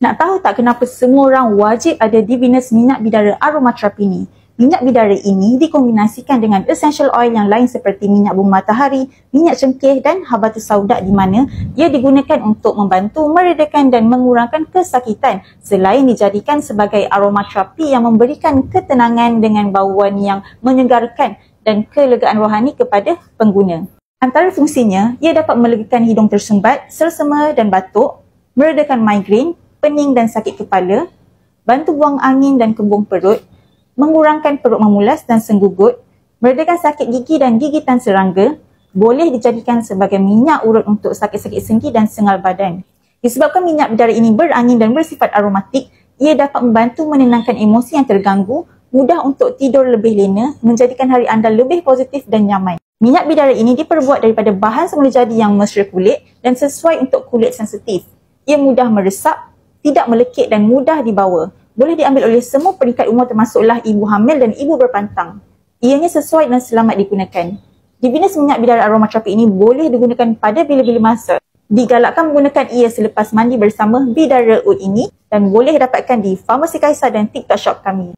Nak tahu tak kenapa semua orang wajib ada di Venus minyak bidara aromaterapi ni? Minyak bidara ini dikombinasikan dengan essential oil yang lain seperti minyak bunga matahari, minyak cengkeh dan habatus sauda di mana ia digunakan untuk membantu meredakan dan mengurangkan kesakitan selain dijadikan sebagai aromaterapi yang memberikan ketenangan dengan bauan yang menyegarkan dan kelegaan rohani kepada pengguna. Antara fungsinya, ia dapat melegakan hidung tersumbat, sersema dan batuk, meredakan migrain, pening dan sakit kepala, bantu buang angin dan kembung perut, mengurangkan perut memulas dan senggugut, meredakan sakit gigi dan gigitan serangga, boleh dijadikan sebagai minyak urut untuk sakit-sakit sendi dan sengal badan. Disebabkan minyak bidara ini berangin dan bersifat aromatik, ia dapat membantu menenangkan emosi yang terganggu, mudah untuk tidur lebih lena, menjadikan hari anda lebih positif dan nyaman. Minyak bidara ini diperbuat daripada bahan semula jadi yang mesra kulit dan sesuai untuk kulit sensitif. Ia mudah meresap, tidak melekit dan mudah dibawa. Boleh diambil oleh semua peringkat umur termasuklah ibu hamil dan ibu berpantang. Ianya sesuai dan selamat digunakan. Di Venus minyak bidara aromaterapi ini boleh digunakan pada bila-bila masa. Digalakkan menggunakan ia selepas mandi bersama bidara oud ini dan boleh dapatkan di Farmasi Kaisar dan TikTok Shop kami.